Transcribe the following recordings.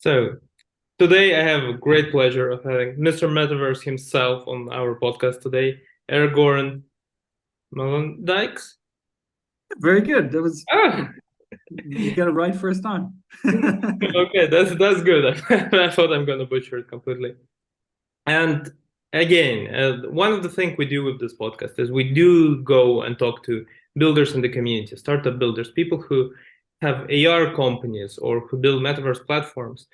So today I have a great pleasure of having Mr. Metaverse himself on our podcast today, Aragorn Meulendijks. Very good. That was Ah, you got it right first time. okay, that's good. I thought I'm gonna butcher it completely. And again, one of the things we do with this podcast is we do go and talk to builders in the community, startup builders, people who have AR companies or who build metaverse platforms,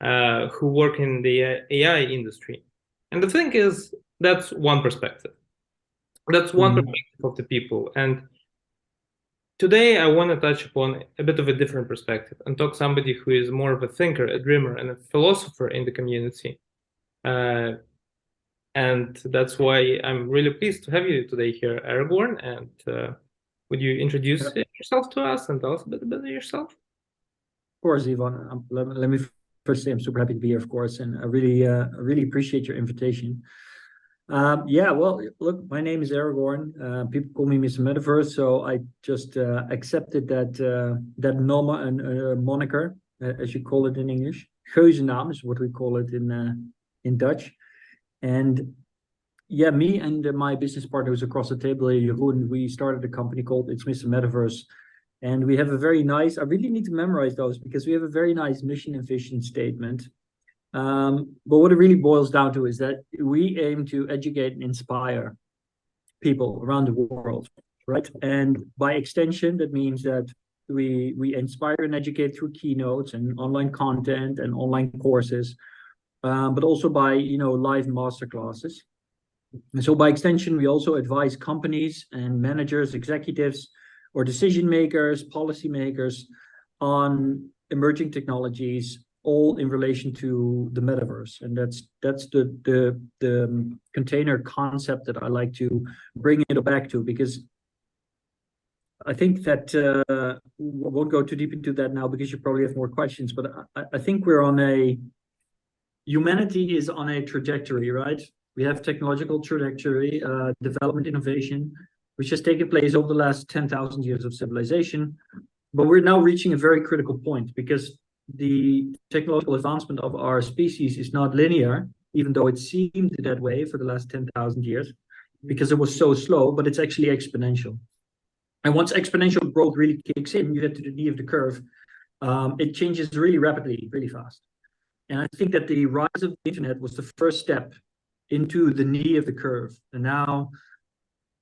who work in the AI industry. And the thing is, that's one perspective. That's one Mhm. perspective of the people. And today I want to touch upon a bit of a different perspective and talk somebody who is more of a thinker, a dreamer, and a philosopher in the community. Uh, and that's why I'm really pleased to have you today here, Aragorn. And would you introduce Yeah, yourself to us and tell us a bit about yourself? of course, Ivan. Let me first say I'm super happy to be here, of course, and I really appreciate your invitation. Yeah, well, look, my name is Aragorn. People call me Mr. Metaverse, so I just accepted that moniker, as you call it in English. Geuzennaam is what we call it in Dutch. And yeah, me and my business partner who's across the table, Jeroen, we started a company called It's Mr. Metaverse. And we have a very nice, I really need to memorize those because we have a very nice mission and vision statement. But what it really boils down to is that we aim to educate and inspire people around the world, right? And by extension, that means that we inspire and educate through keynotes and online content and online courses, but also by live masterclasses. And so by extension, we also advise companies and managers, executives, or decision makers, policymakers on emerging technologies, all in relation to the metaverse. And that's the container concept that I like to bring it back to, because I think that won't go too deep into that now because you probably have more questions, but I think humanity is on a trajectory, right? We have technological trajectory, development, innovation, which has taken place over the last 10,000 years of civilization. But we're now reaching a very critical point because the technological advancement of our species is not linear, even though it seemed that way for the last 10,000 years, because it was so slow, but it's actually exponential. And once exponential growth really kicks in, you get to the knee of the curve, it changes really rapidly, really fast. And I think that the rise of the internet was the first step into the knee of the curve. And now,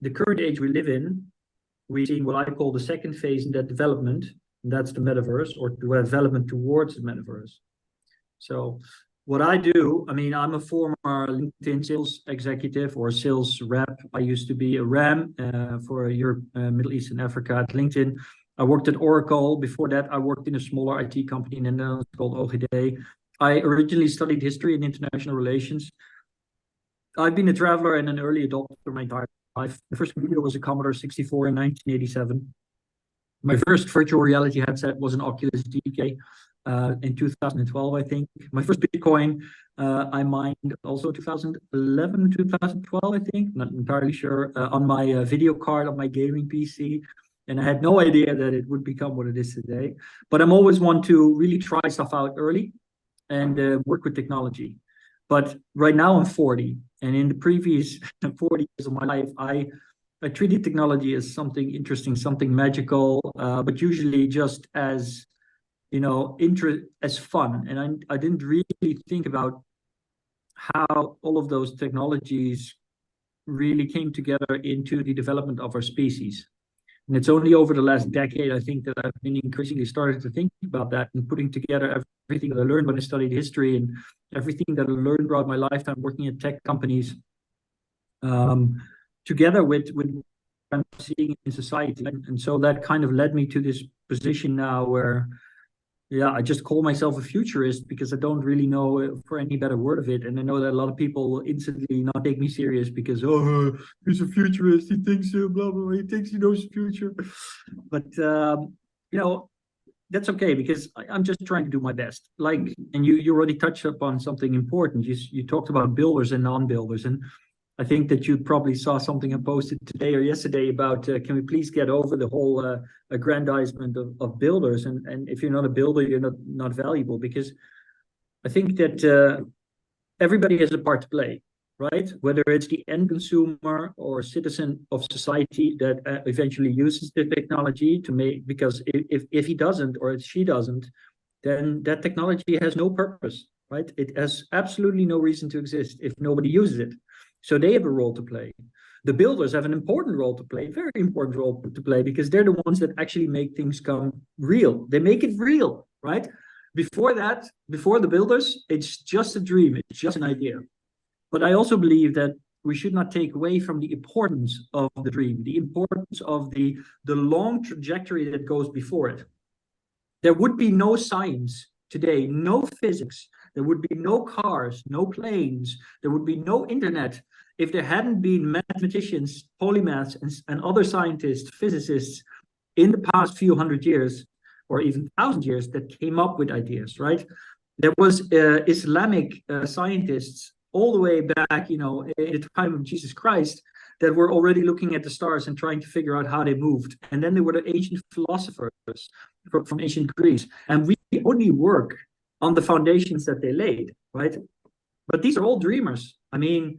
the current age we live in, we're seeing what I call the second phase in that development, and that's the metaverse, or the development towards the metaverse. So, what I do, I mean, I'm a former LinkedIn sales executive or sales rep. I used to be a RAM for Europe, Middle East, and Africa at LinkedIn. I worked at Oracle. Before that, I worked in a smaller IT company in the Netherlands called OGD. I originally studied history and international relations. I've been a traveler and an early adopter my entire life. The first computer was a Commodore 64 in 1987. My first virtual reality headset was an Oculus DK in 2012, I think. My first Bitcoin I mined also 2011, 2012, I think. Not entirely sure. On my video card on my gaming PC. And I had no idea that it would become what it is today. But I'm always one to really try stuff out early and work with technology. But right now I'm 40, and in the previous 40 years of my life, I treated technology as something interesting, something magical, but usually just as as fun. And I didn't really think about how all of those technologies really came together into the development of our species. And it's only over the last decade, I think, that I've been increasingly starting to think about that and putting together everything that I learned when I studied history and everything that I learned throughout my lifetime working at tech companies, together with what I'm seeing in society. And so that kind of led me to this position now where, yeah, I just call myself a futurist because I don't really know for any better word of it. And I know that a lot of people will instantly not take me serious because, oh, he's a futurist. He thinks, blah, blah, blah. He thinks he knows the future. But, you know, that's okay because I'm just trying to do my best. Like, and you already touched upon something important. You talked about builders and non-builders. And I think that you probably saw something I posted today or yesterday about can we please get over the whole aggrandizement of builders, and if you're not a builder, you're not valuable, because I think that everybody has a part to play, right? Whether it's the end consumer or citizen of society that eventually uses the technology to make, because if he doesn't or if she doesn't, then that technology has no purpose, right? It has absolutely no reason to exist if nobody uses it. So they have a role to play. The builders have an important role to play, very important role to play, because they're the ones that actually make things come real. They make it real, right? Before that, before the builders, it's just a dream, it's just an idea. But I also believe that we should not take away from the importance of the dream, the importance of the long trajectory that goes before it. There would be no science today, no physics, there would be no cars, no planes, there would be no internet if there hadn't been mathematicians, polymaths, and other scientists, physicists in the past few hundred years, or even 1,000 years, that came up with ideas, right? There was Islamic scientists all the way back, in the time of Jesus Christ, that were already looking at the stars and trying to figure out how they moved. And then there were the ancient philosophers from ancient Greece. And we only work on the foundations that they laid, right? But these are all dreamers. I mean,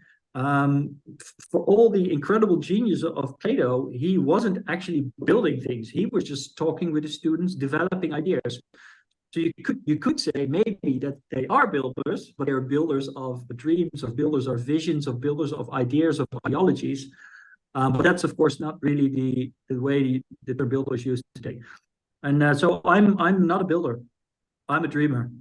for all the incredible genius of Plato, he wasn't actually building things. He was just talking with the students, developing ideas. So you could say maybe that they are builders, but they're builders of dreams, of builders of visions, of builders of ideas, of ideologies. But that's of course not really the way that their builders used today. And so I'm not a builder. I'm a dreamer,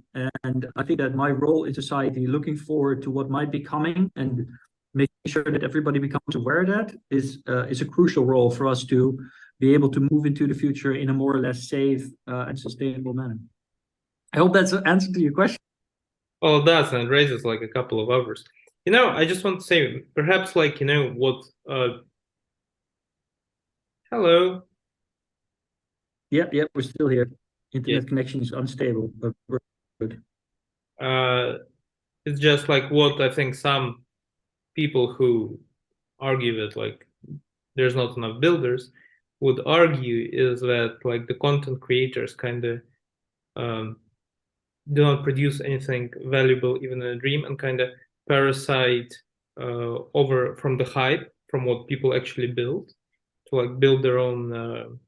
and I think that my role in society, looking forward to what might be coming, and making sure that everybody becomes aware of that, is a crucial role for us to be able to move into the future in a more or less safe and sustainable manner. I hope that's an answer to your question. Oh, that's and it raises like a couple of others. I just want to say, perhaps like, what hello. Yep, we're still here. Internet connection is unstable, but we're good. It's just like what I think some people who argue that like there's not enough builders would argue is that like the content creators kind of do not produce anything valuable even in a dream, and kind of parasite over from the hype from what people actually build to like build their own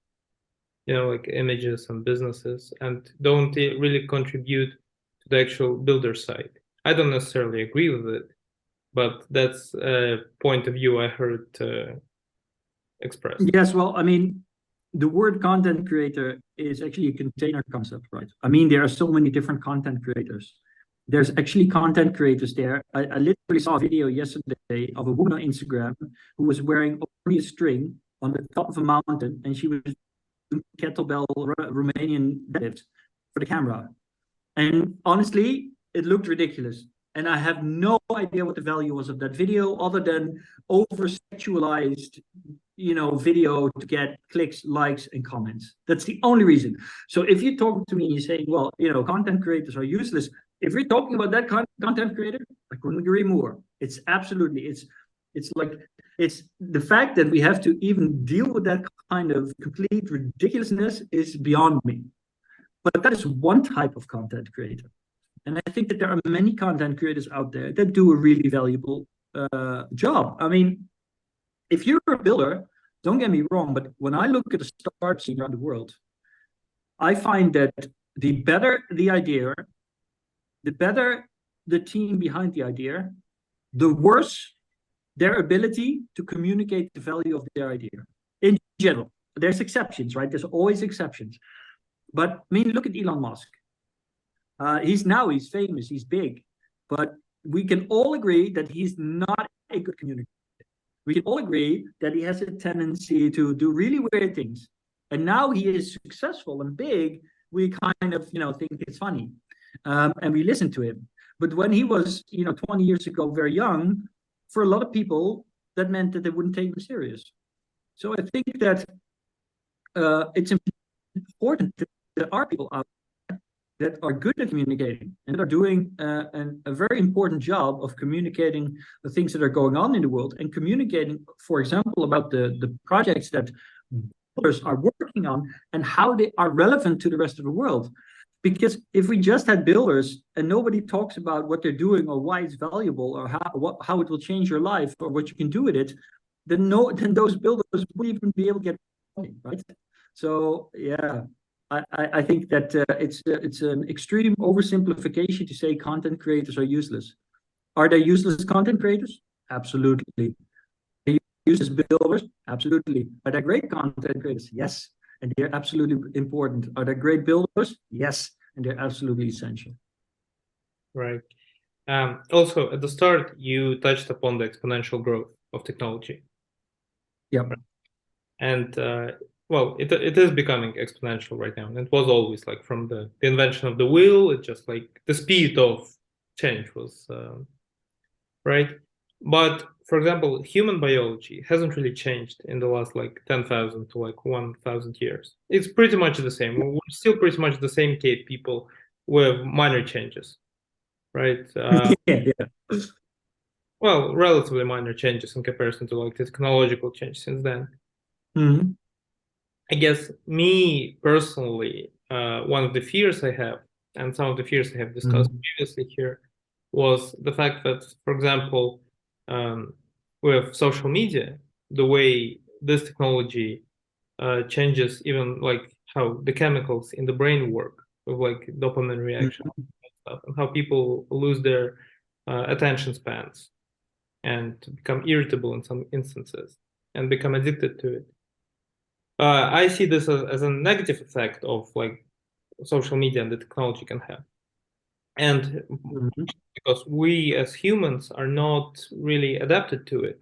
like images and businesses, and don't really contribute to the actual builder side. I don't necessarily agree with it, but that's a point of view I heard expressed. Yes, well, I mean, the word content creator is actually a container concept, right? I mean, there are so many different content creators. There's actually content creators there. I literally saw a video yesterday of a woman on Instagram who was wearing only a string on the top of a mountain, and she was doing kettlebell Romanian deadlifts for the camera. And honestly, it looked ridiculous. And I have no idea what the value was of that video, other than over-sexualized, video to get clicks, likes, and comments. That's the only reason. So if you talk to me and you say, well, content creators are useless. If we're talking about that content creator, I couldn't agree more. It's absolutely, it's like, it's the fact that we have to even deal with that kind of complete ridiculousness is beyond me. But that is one type of content creator. And I think that there are many content creators out there that do a really valuable job. I mean, if you're a builder, don't get me wrong, but when I look at the startup scene around the world, I find that the better the idea, the better the team behind the idea, the worse their ability to communicate the value of their idea. In general, there's exceptions, right? There's always exceptions. But I mean, look at Elon Musk. He's famous, he's big, but we can all agree that he's not a good communicator. We can all agree that he has a tendency to do really weird things. And now he is successful and big, we kind of, think it's funny. And we listen to him. But when he was, 20 years ago, very young, for a lot of people, that meant that they wouldn't take him serious. So I think that it's important that there are people out there that are good at communicating and that are doing a very important job of communicating the things that are going on in the world, and communicating, for example, about the projects that builders are working on and how they are relevant to the rest of the world. Because if we just had builders and nobody talks about what they're doing or why it's valuable or how it will change your life or what you can do with it, then those builders wouldn't even be able to get money, right? So yeah, I think that it's an extreme oversimplification to say content creators are useless. Are there useless content creators? Absolutely. Are they useless builders? Absolutely. Are there great content creators? Yes. And they're absolutely important. Are there great builders? Yes. And they're absolutely essential. Right. Also, at the start, you touched upon the exponential growth of technology. Yep. And well, it is becoming exponential right now. And it was always like from the invention of the wheel, it just like the speed of change was right. But for example, human biology hasn't really changed in the last like 10,000 to like 1,000 years. It's pretty much the same. We're still pretty much the same cave people with minor changes, right? Yeah. Well, relatively minor changes in comparison to like the technological change since then. Mhm. I guess me personally, one of the fears I have, and some of the fears I have discussed Mhm. previously here, was the fact that, for example, um, with social media, the way this technology changes even like how the chemicals in the brain work, with like dopamine reaction Mhm. and stuff, and how people lose their attention spans and become irritable in some instances and become addicted to it. I see this as a negative effect of like social media and the technology can have. And Mhm. because we as humans are not really adapted to it,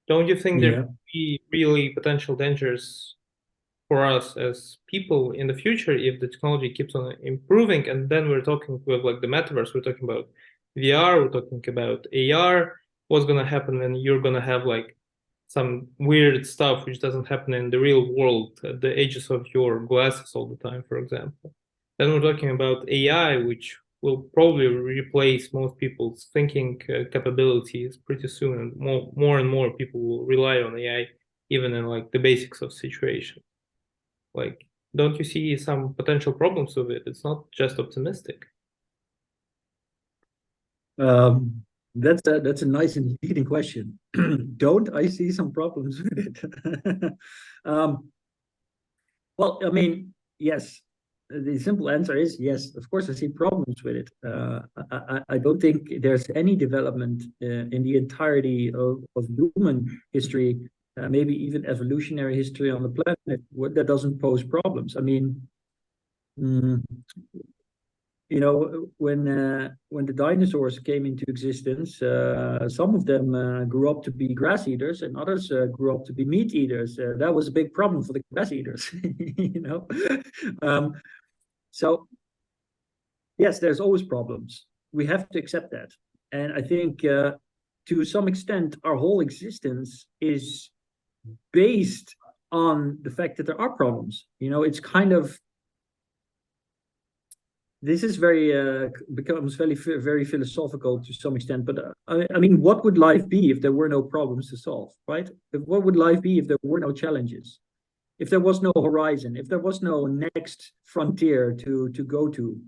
don't you think there Yeah. could be really potential dangers for us as people in the future if the technology keeps on improving? And then we're talking with like the metaverse, we're talking about VR, we're talking about AR. What's gonna happen when you're gonna have like some weird stuff which doesn't happen in the real world at the edges of your glasses all the time, for example. Then we're talking about AI, which will probably replace most people's thinking capabilities pretty soon, and more and more people will rely on AI, even in like the basics of situation. Like, don't you see some potential problems with it? It's not just optimistic. Um, that's a nice and leading question. Don't I see some problems with it? um, well, I mean, yes. The simple answer is yes. Of course, I see problems with it. I don't think there's any development in the entirety of human history, maybe even evolutionary history on the planet, that doesn't pose problems. I mean, mm, when the dinosaurs came into existence, some of them grew up to be grass eaters, and others grew up to be meat eaters. That was a big problem for the grass eaters, you know. Um, so yes, there's always problems. We have to accept that, and I think to some extent, our whole existence is based on the fact that there are problems. You know, it's kind of this is very becomes very philosophical to some extent, but I mean, what would life be if there were no problems to solve, right? What would life be if there were no challenges, if there was no horizon, if there was no next frontier to go to?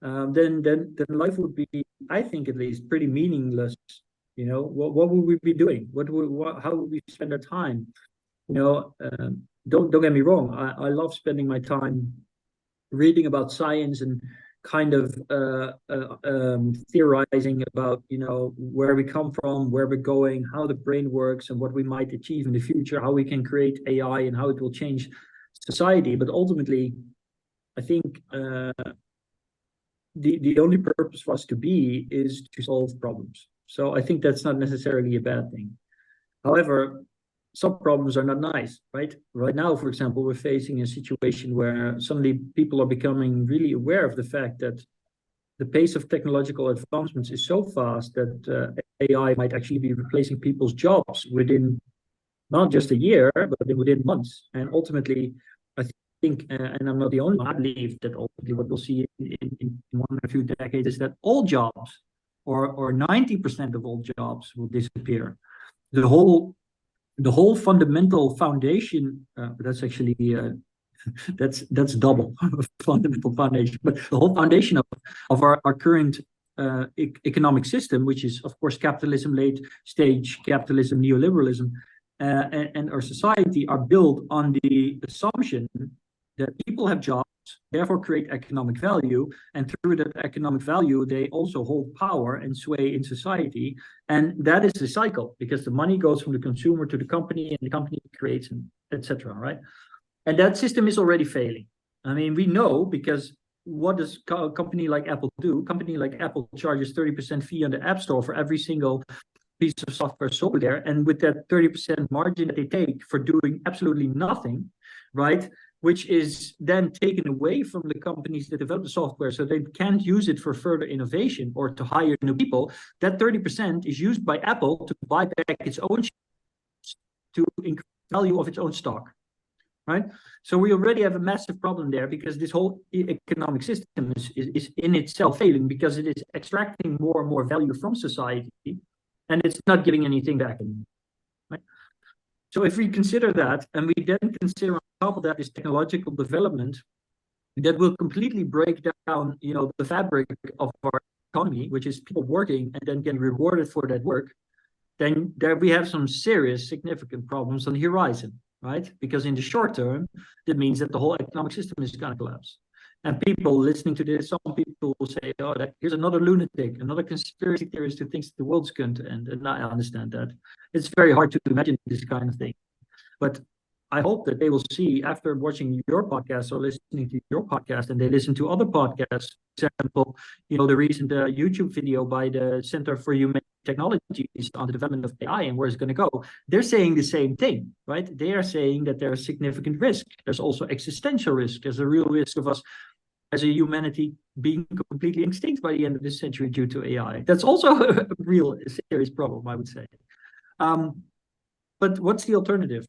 Then life would be, I think at least, pretty meaningless. You know, what would we be doing? How would we spend our time? You know, don't get me wrong, I love spending my time reading about science and kind of theorizing about, you know, where we come from, where we're going, how the brain works, and what we might achieve in the future, how we can create AI and how it will change society. But ultimately, I think the only purpose for us to be is to solve problems. So I think that's not necessarily a bad thing. However, some problems are not nice, right? Right now, for example, we're facing a situation where suddenly people are becoming really aware of the fact that the pace of technological advancements is so fast that AI might actually be replacing people's jobs within not just a year, but within months. And ultimately, I think, and I'm not the only one, I believe that ultimately what we'll see in one or two decades is that all jobs, or 90% of all jobs, will disappear. The whole the whole fundamental foundation, that's actually That's double fundamental foundation. But the whole foundation of our current economic system, which is of course capitalism, late stage capitalism, neoliberalism, and our society are built on the assumption that people have jobs, therefore create economic value, and through that economic value, they also hold power and sway in society. And that is the cycle, because the money goes from the consumer to the company, and the company creates, and etc. Right? And that system is already failing. I mean, we know, because what does a company like Apple do? A company like Apple charges 30% fee on the App Store for every single piece of software sold there. And with that 30% margin that they take for doing absolutely nothing, right? Which is then taken away from the companies that develop the software, so they can't use it for further innovation or to hire new people. That 30% is used by Apple to buy back its own shares, to increase the value of its own stock, right? So we already have a massive problem there, because this whole economic system is in itself failing, because it is extracting more and more value from society, and it's not giving anything back anymore, right? So if we consider that, and we then consider on top of that this technological development that will completely break down, the fabric of our economy, which is people working and then getting rewarded for that work, then there we have some serious, significant problems on the horizon, right? Because in the short term, that means that the whole economic system is going to collapse. And people listening to this, some people will say, oh, here's another lunatic, another conspiracy theorist who thinks the world's going to end. And I understand that. It's very hard to imagine this kind of thing. But I hope that they will see, after watching your podcast or listening to your podcast, and they listen to other podcasts, for example, the recent YouTube video by the Center for Human Technologies on the development of AI and where it's going to go. They're saying the same thing, right? They are saying that there's significant risk. There's also existential risk. There's a real risk of us as a humanity being completely extinct by the end of this century due to AI. That's also a real serious problem, I would say. But what's the alternative,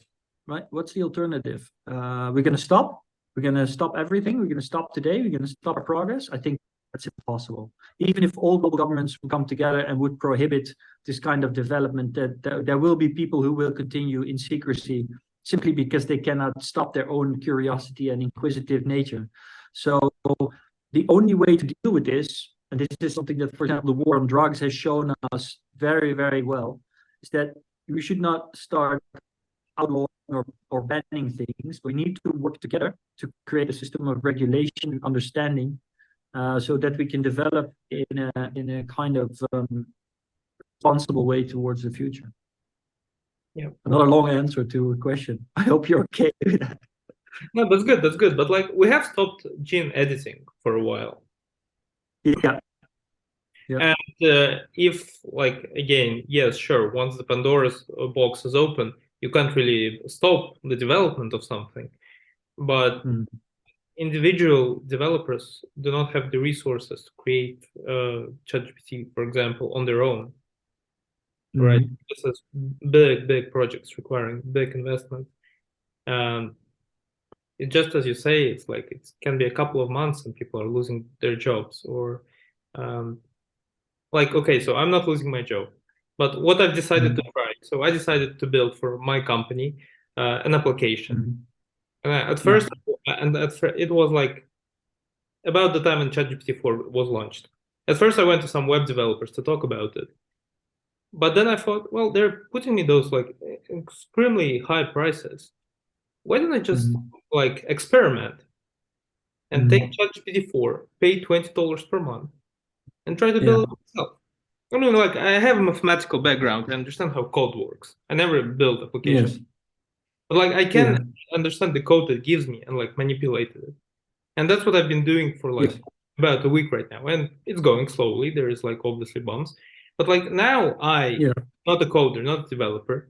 right? What's the alternative? We're going to stop. We're going to stop everything. We're going to stop today. We're going to stop our progress. I think that's impossible. Even if all global governments would come together and would prohibit this kind of development, that there will be people who will continue in secrecy simply because they cannot stop their own curiosity and inquisitive nature. So the only way to deal with this, and this is something that, for example, the war on drugs has shown us very, very well, is that we should not start outlawing or banning things. We need to work together to create a system of regulation and understanding, so that we can develop in a kind of responsible way towards the future. Yeah. Another long answer to a question. I hope you're okay with that. No, that's good. That's good. But we have stopped gene editing for a while. Yeah. And if again, yes, sure, once the Pandora's box is open, you can't really stop the development of something. But individual developers do not have the resources to create ChatGPT, for example, on their own. Right? This is big projects requiring big investment. Just as you say, it's it can be a couple of months and people are losing their jobs, or okay, so I'm not losing my job, but what I've decided to try. So I decided to build for my company an application. And at first, it was about the time when ChatGPT 4 was launched. At first, I went to some web developers to talk about it. But then I thought, well, they're putting me those extremely high prices. Why don't I just experiment and take ChatGPT 4, pay $20 per month, and try to build it myself? I mean, I have a mathematical background. I understand how code works. I never built applications. Yes. But I can understand the code that gives me and manipulate it. And that's what I've been doing for about a week right now. And it's going slowly. There is obviously bumps. But now not a coder, not a developer.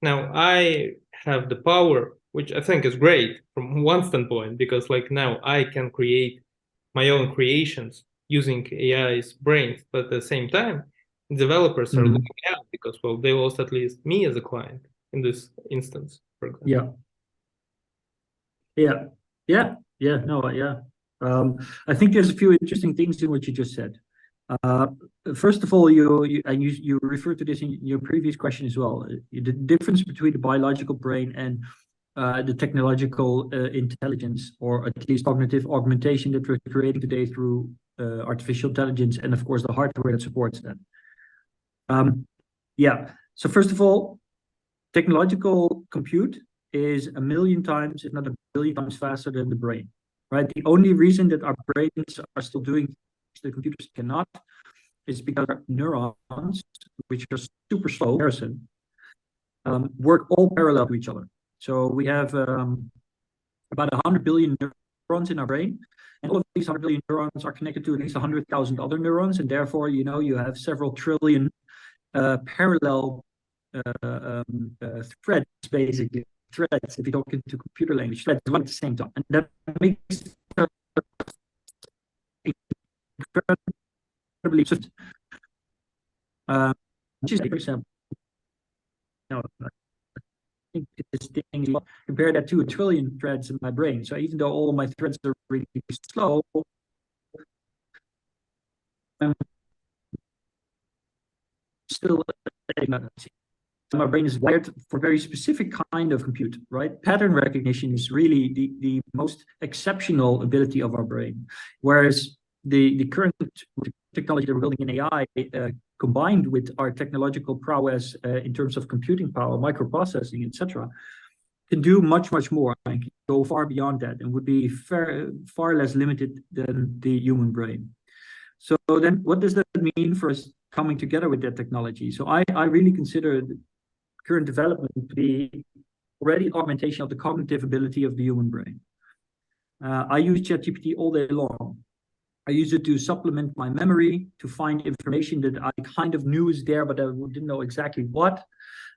Now I have the power, which I think is great from one standpoint, because now I can create my own creations using AI's brains. But at the same time, developers are looking out because, well, they lost at least me as a client in this instance, for example. I think there's a few interesting things in what you just said. First of all, you referred to this in your previous question as well. The difference between the biological brain and the technological intelligence, or at least cognitive augmentation that we're creating today through artificial intelligence, and of course the hardware that supports that. Yeah, so first of all, technological compute is 1,000,000 times, if not 1,000,000,000 times faster than the brain, right? The only reason that our brains are still doing things the computers cannot is because our neurons, which are super slow in comparison, work all parallel to each other. So we have about 100 billion neurons in our brain, and all of these 100 billion neurons are connected to at least 100,000 other neurons, and therefore, you have several trillion parallel threads, basically threads. If you talk into computer language, threads run at the same time, and that makes incredibly swift. Just for example, I think this thing, compare that to 1 trillion threads in my brain. So even though all of my threads are really slow, I'm still my brain is wired for a very specific kind of compute, right? Pattern recognition is really the most exceptional ability of our brain. Whereas the current technology that we're building in AI, combined with our technological prowess in terms of computing power, microprocessing, etc., can do much, much more and can go far beyond that, and would be far less limited than the human brain. So then what does that mean for us coming together with that technology? So I really consider current development to be already augmentation of the cognitive ability of the human brain. I use ChatGPT all day long. I use it to supplement my memory, to find information that I kind of knew is there, but I didn't know exactly what.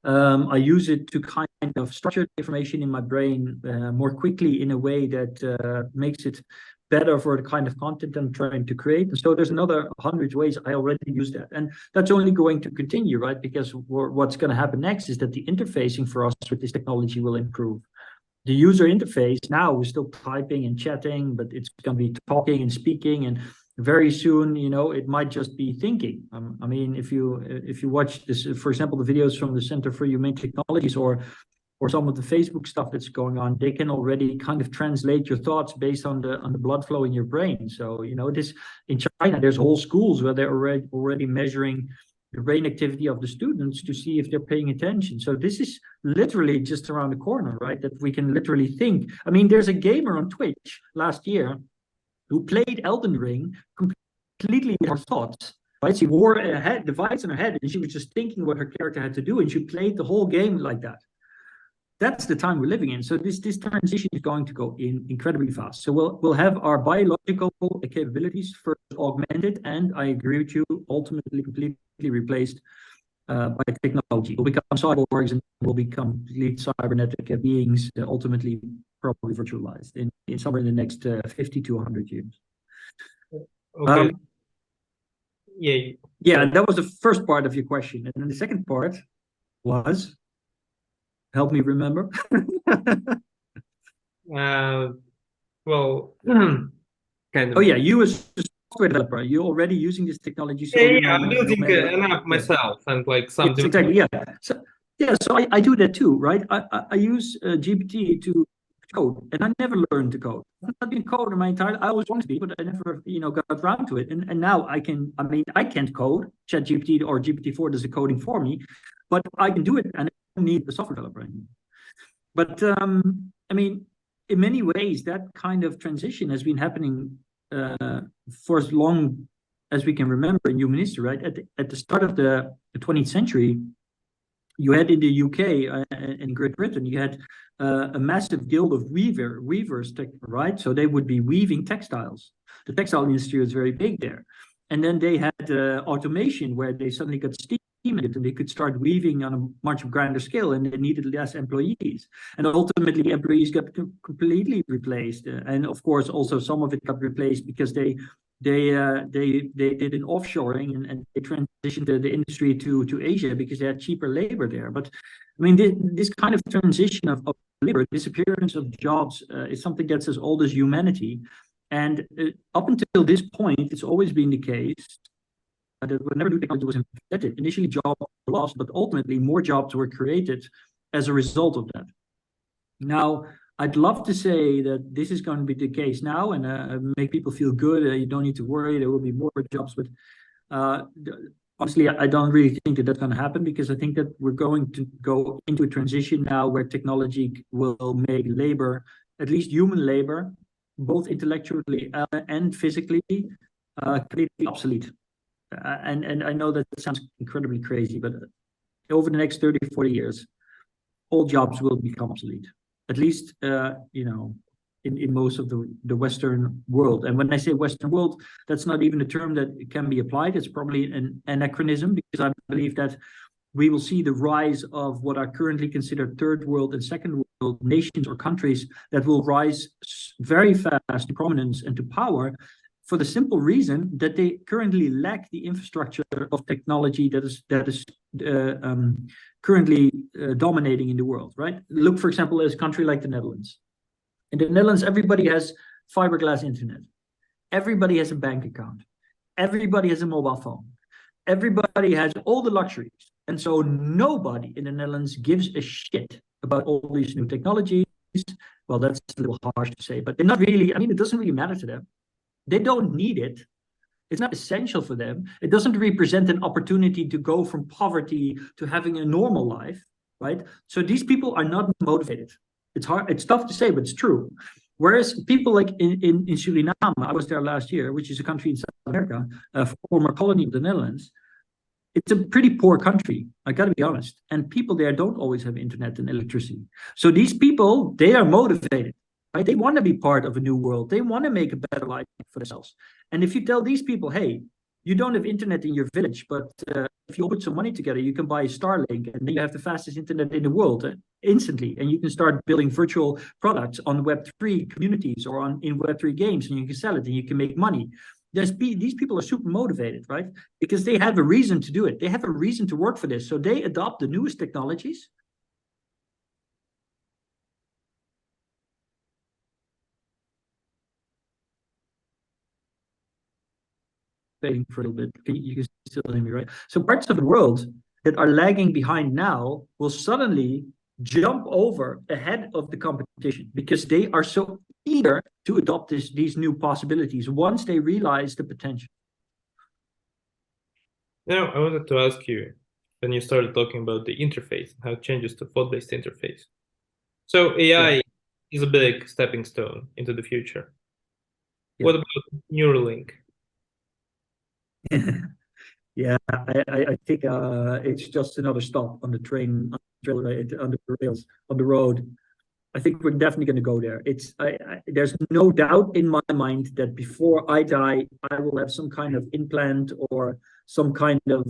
I use it to kind of structure information in my brain more quickly in a way that makes it better for the kind of content I'm trying to create. And so there's another 100 ways I already use that. And that's only going to continue, right? Because what's going to happen next is that the interfacing for us with this technology will improve. The user interface now is still typing and chatting, but it's going to be talking and speaking, and very soon, it might just be thinking. I mean, if you watch this, for example, the videos from the Center for Humane Technologies, or some of the Facebook stuff that's going on, they can already kind of translate your thoughts based on the blood flow in your brain. So this, in China, there's whole schools where they're already measuring the brain activity of the students to see if they're paying attention. So this is literally just around the corner, right? That we can literally think. I mean, there's a gamer on Twitch last year who played Elden Ring completely with her thoughts, right? She wore a device on her head, and she was just thinking what her character had to do, and she played the whole game like that. That's the time we're living in. So this transition is going to go incredibly fast. So we'll have our biological capabilities first augmented, and I agree with you, ultimately completely replaced by technology. We'll become cyborgs, and we'll become complete cybernetic beings, ultimately probably virtualized in somewhere in the next 50 to 100 years. Okay. Yeah, that was the first part of your question. And then the second part was, help me remember. Well, kind of. Oh yeah, you as a software developer, you're already using this technology. So I'm building an app myself, and like some. Yes, exactly. Yeah. So I do that too, right? I use GPT to code, and I never learned to code. I've been coder my entire. I always wanted to be, but I never, got around to it. And now I can. I mean, I can't code. ChatGPT or GPT-4 does the coding for me, but I can do it, and I don't need a software developer anymore. But I mean, in many ways, that kind of transition has been happening for as long as we can remember in human history, right? At the start of the 20th century, you had in the UK and Great Britain, you had a massive guild of weavers, right? So they would be weaving textiles. The textile industry was very big there. And then they had automation, where they suddenly got steam in it, and they could start weaving on a much grander scale, and they needed less employees. And ultimately, employees got completely replaced. And of course, also some of it got replaced because they did an offshoring, and they transitioned the industry to Asia because they had cheaper labor there. But I mean, this kind of transition of labor, disappearance of jobs, is something that's as old as humanity. And up until this point, it's always been the case that whenever new technology was invented, initially jobs were lost, but ultimately more jobs were created as a result of that. Now, I'd love to say that this is going to be the case now and make people feel good. You don't need to worry. There will be more jobs, but uh, honestly, I don't really think that that's going to happen because I think that we're going to go into a transition now where technology will make labor, at least human labor, both intellectually and physically, completely obsolete. And I know that sounds incredibly crazy, but over the next 30, 40 years, all jobs will become obsolete. At least, in most of the Western world. And when I say Western world, that's not even a term that can be applied. It's probably an anachronism because I believe that we will see the rise of what are currently considered third world and second world nations or countries that will rise very fast to prominence and to power for the simple reason that they currently lack the infrastructure of technology that is currently dominating in the world, right? Look, for example, at a country like the Netherlands. In the Netherlands, everybody has fiberglass internet. Everybody has a bank account. Everybody has a mobile phone. Everybody has all the luxuries. And so nobody in the Netherlands gives a shit about all these new technologies. Well, that's a little harsh to say, but they're not really, I mean, it doesn't really matter to them. They don't need it. It's not essential for them. It doesn't represent an opportunity to go from poverty to having a normal life, right? So these people are not motivated. It's hard, it's tough to say, but it's true. Whereas people like in Suriname, I was there last year, which is a country in South America, a former colony of the Netherlands. It's a pretty poor country, I gotta be honest. And people there don't always have internet and electricity. So these people, they are motivated, right? They want to be part of a new world. They want to make a better life for themselves. And if you tell these people, hey, you don't have internet in your village, but if you put some money together, you can buy a Starlink and then you have the fastest internet in the world instantly. And you can start building virtual products on Web3 communities or in Web3 games and you can sell it and you can make money. These people are super motivated, right? Because they have a reason to do it. They have a reason to work for this. So they adopt the newest technologies. Fading for a little bit. You can still hear me, right? So parts of the world that are lagging behind now will suddenly jump over ahead of the competition because they are so eager to adopt these new possibilities once they realize the potential. Now, I wanted to ask you when you started talking about the interface and how it changes to thought-based interface. So AI is a big stepping stone into the future. What about Neuralink? Yeah, I think it's just another stop on the train, on the rails, on the road. I think we're definitely going to go there. There's no doubt in my mind that before I die, I will have some kind of implant or some kind of,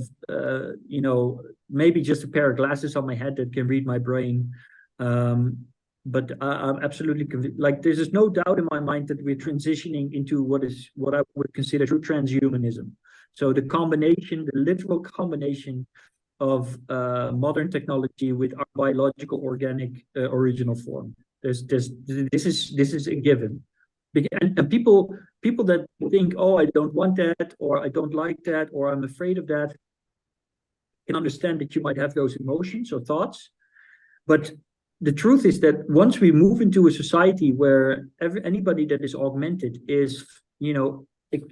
maybe just a pair of glasses on my head that can read my brain. But I'm absolutely convinced. Like, there's just no doubt in my mind that we're transitioning into what I would consider true transhumanism. So the literal combination of modern technology with our biological organic original form. This is a given. And people that think, oh, I don't want that, or I don't like that, or I'm afraid of that, can understand that you might have those emotions or thoughts. But the truth is that once we move into a society where anybody that is augmented is,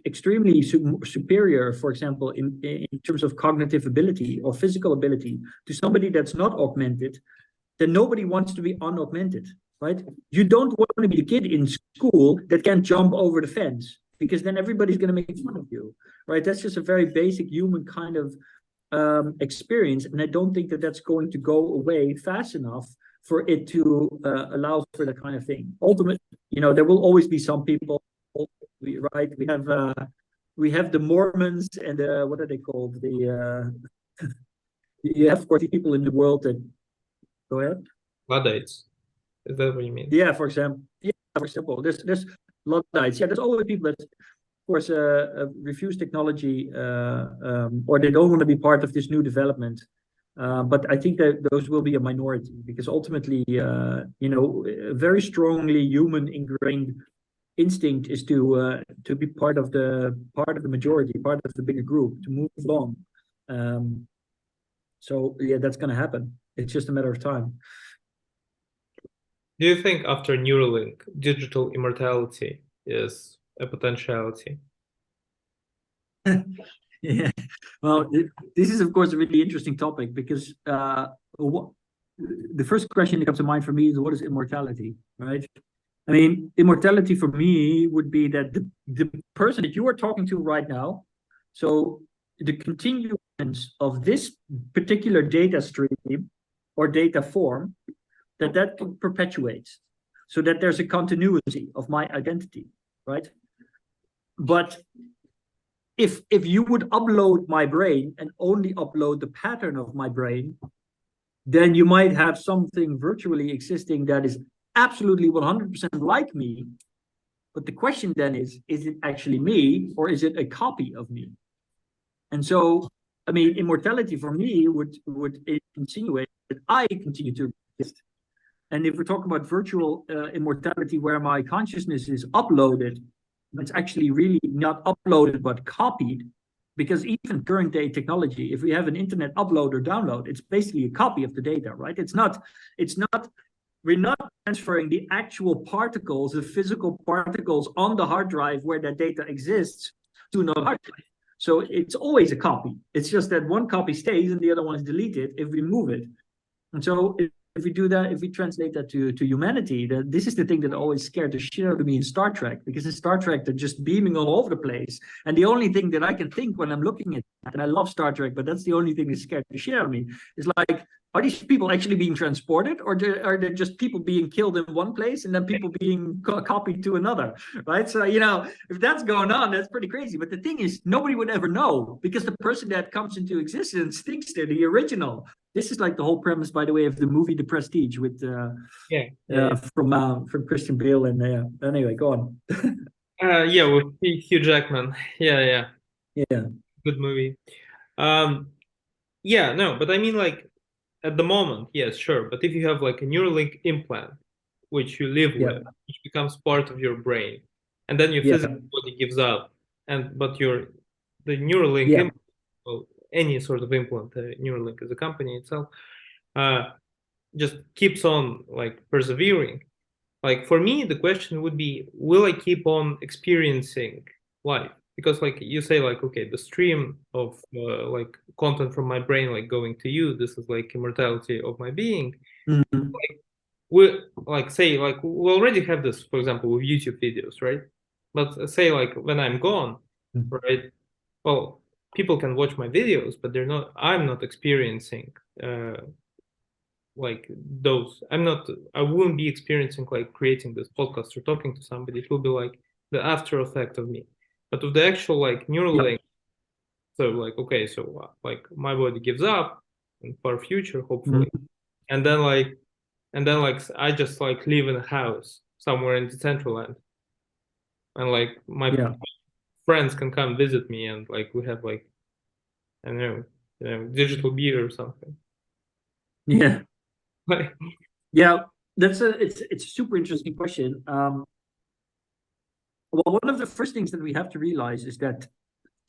extremely superior, for example, in terms of cognitive ability or physical ability to somebody that's not augmented, then nobody wants to be unaugmented, right? You don't want to be the kid in school that can't jump over the fence because then everybody's going to make fun of you, right? That's just a very basic human kind of experience. And I don't think that that's going to go away fast enough for it to allow for that kind of thing. Ultimately, there will always be some people, right? We have the Mormons and what are they called? You have 40 people in the world that go ahead. Luddites. Is that what you mean? Yeah, for example, there's Luddites. Yeah, there's always people that, of course, refuse technology or they don't want to be part of this new development. But I think that those will be a minority because ultimately, a very strongly human ingrained instinct is to be part of the majority, part of the bigger group, to move along. So yeah, that's going to happen. It's just a matter of time. Do you think after Neuralink, digital immortality is a potentiality? Yeah, well, this is of course a really interesting topic because the first question that comes to mind for me is what is immortality, right? I mean, immortality for me would be that the person that you are talking to right now, so the continuance of this particular data stream or data form, that perpetuates, so that there's a continuity of my identity, right? But if you would upload my brain and only upload the pattern of my brain, then you might have something virtually existing that is absolutely 100% like me. But the question then is it actually me or is it a copy of me? And so, I mean, immortality for me would insinuate that I continue to exist. And if we're talking about virtual immortality where my consciousness is uploaded, it's actually really not uploaded but copied, because even current day technology, if we have an internet upload or download, it's basically a copy of the data, right? It's not, we're not transferring the actual particles, the physical particles on the hard drive where that data exists to another hard drive. So it's always a copy. It's just that one copy stays and the other one is deleted if we move it. And so if we do that, if we translate that to humanity, that this is the thing that always scared the shit out of me in Star Trek, because in Star Trek they're just beaming all over the place, and the only thing that I can think when I'm looking at that, and I love Star Trek, but that's the only thing that scared the shit out of me, is like, are these people actually being transported, or are they just people being killed in one place and then people being copied to another, right? So if that's going on, that's pretty crazy. But the thing is, nobody would ever know, because the person that comes into existence thinks they're the original. This is like the whole premise, by the way, of the movie The Prestige with from Christian Bale. And anyway, go on. Yeah, with Hugh Jackman. Yeah. Yeah. Good movie. Yeah, no, but I mean, like, at the moment, yes, sure. But if you have like a Neuralink implant, which you live Yeah. with, which becomes part of your brain, and then your Yeah. physical body gives up, but the Neuralink Yeah. implant, well, any sort of implant, Neuralink as a company itself, uh, just keeps on like persevering. Like for me, the question would be, will I keep on experiencing life? Because like you say, like, okay, the stream of like content from my brain, like going to you, this is like immortality of my being. Mhm. We like say like we already have this, for example, with YouTube videos, right? But say like when I'm gone, right? Well, people can watch my videos, but I'm not experiencing uh, like those. I wouldn't be experiencing like creating this podcast or talking to somebody. It will be like the after effect of me. But with the actual like neural Yeah. link, so like okay, so like my body gives up in far future, hopefully, Mhm. and then like I just like live in a house somewhere in the central land, and like my Yeah. friends can come visit me, and like we have like I don't know, digital beer or something. Yeah. Like Yeah. It's a super interesting question. Well, one of the first things that we have to realize is that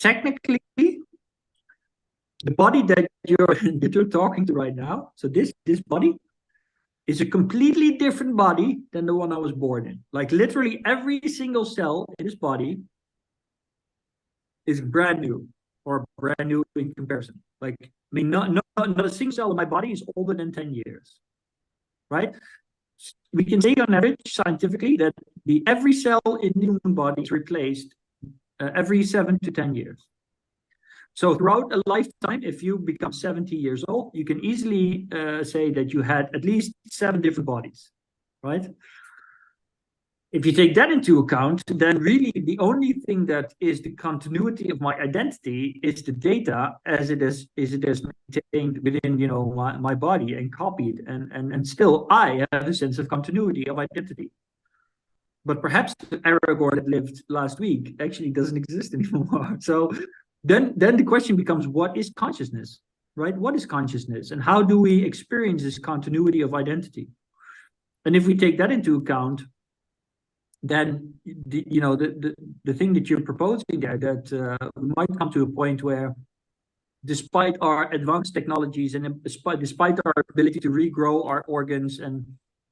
technically the body that you're talking to right now, so this body is a completely different body than the one I was born in. Like literally every single cell in this body is brand new, or brand new in comparison. Like, I mean, not a single cell in my body is older than 10 years, right? We can say on average scientifically that every cell in the human body is replaced every 7 to 10 years. So throughout a lifetime, if you become 70 years old, you can easily say that you had at least 7 different bodies, right? If you take that into account, then really the only thing that is the continuity of my identity is the data as it is maintained within my body and copied, and still I have a sense of continuity of identity. But perhaps Aragorn that lived last week actually doesn't exist anymore. So then the question becomes, what is consciousness, right? What is consciousness, and how do we experience this continuity of identity? And if we take that into account, then the thing that you're proposing there, that we might come to a point where, despite our advanced technologies and despite our ability to regrow our organs and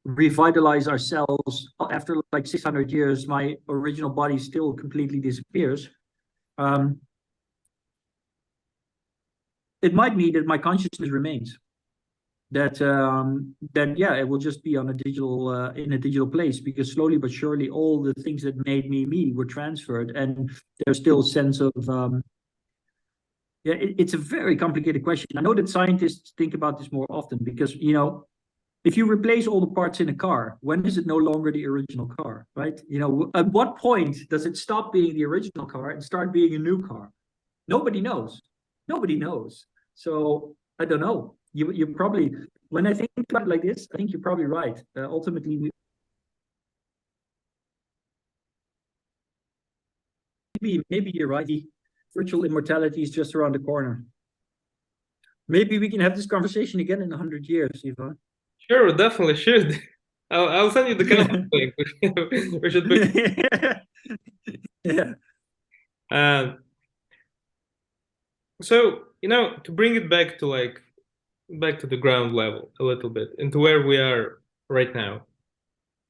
revitalize ourselves after like 600 years, my original body still completely disappears. It might mean that my consciousness remains. That yeah, it will just be on a digital in a digital place, because slowly but surely all the things that made me were transferred, and there's still a sense of yeah, it's a very complicated question. I know that scientists think about this more often, because if you replace all the parts in a car, when is it no longer the original car, right? At what point does it stop being the original car and start being a new car? Nobody knows. Nobody knows. So I don't know. You probably, when I think about it like this, I think you're probably right. Ultimately, maybe you're right. The virtual immortality is just around the corner. Maybe we can have this conversation again in 100 years, Ivan. Sure, definitely should. I'll send you the calendar link. We should book. Yeah. So to bring it back to the ground level a little bit, into where we are right now.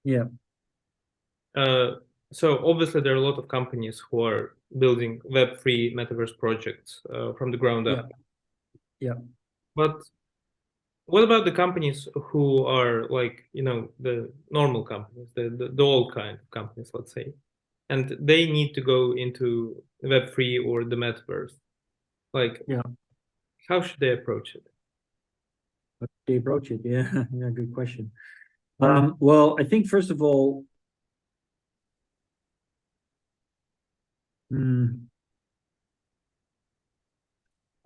Yeah. So obviously there are a lot of companies who are building Web3 Metaverse projects from the ground up. Yeah. But what about the companies who are the normal companies, the old kind of companies, let's say, and they need to go into Web3 or the Metaverse? How should they approach it? Yeah, yeah, good question. Well, I think first of all,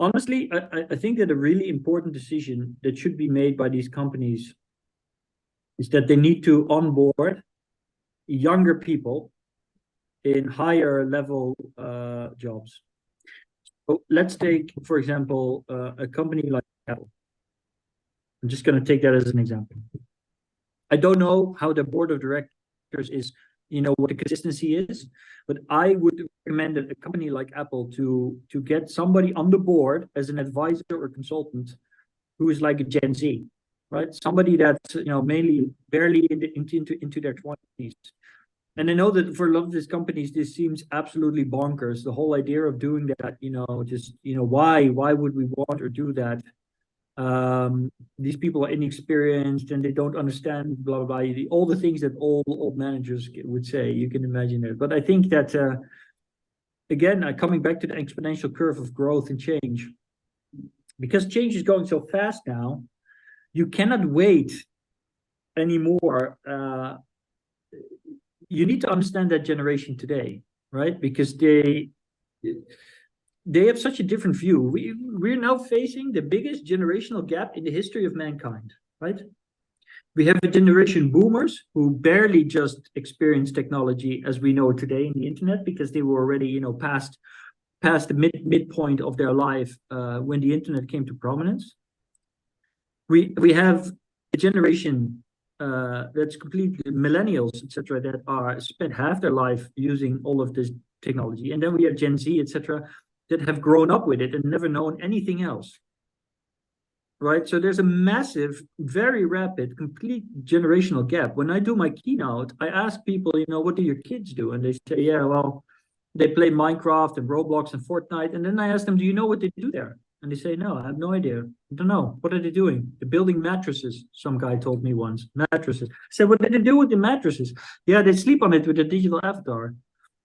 honestly, I think that a really important decision that should be made by these companies is that they need to onboard younger people in higher level jobs. So let's take, for example, a company like Apple. I'm just going to take that as an example. I don't know how the board of directors is, what the consistency is, but I would recommend a company like Apple to get somebody on the board as an advisor or consultant who is like a Gen Z, right? Somebody that's mainly barely into their 20s. And I know that for a lot of these companies, this seems absolutely bonkers. The whole idea of doing that, just why would we want or do that? These people are inexperienced and they don't understand blah blah blah. All the things that old managers would say, you can imagine it. But I think that again, coming back to the exponential curve of growth and change, because change is going so fast now, you cannot wait anymore. You need to understand that generation today, right? Because they have such a different view. We're now facing the biggest generational gap in the history of mankind, right? We have a generation boomers who barely just experienced technology as we know it today in the internet, because they were already, past the midpoint of their life when the internet came to prominence. We have a generation that's completely millennials, etc., that are spent half their life using all of this technology, and then we have Gen Z, etc., that have grown up with it and never known anything else, right? So there's a massive, very rapid, complete generational gap. When I do my keynote, I ask people, what do your kids do? And they say, yeah, well, they play Minecraft and Roblox and Fortnite. And then I ask them, do you know what they do there? And they say, no, I have no idea. I don't know. What are they doing? They're building mattresses. Some guy told me once, mattresses. I said, what did they do with the mattresses? Yeah, they sleep on it with a digital avatar.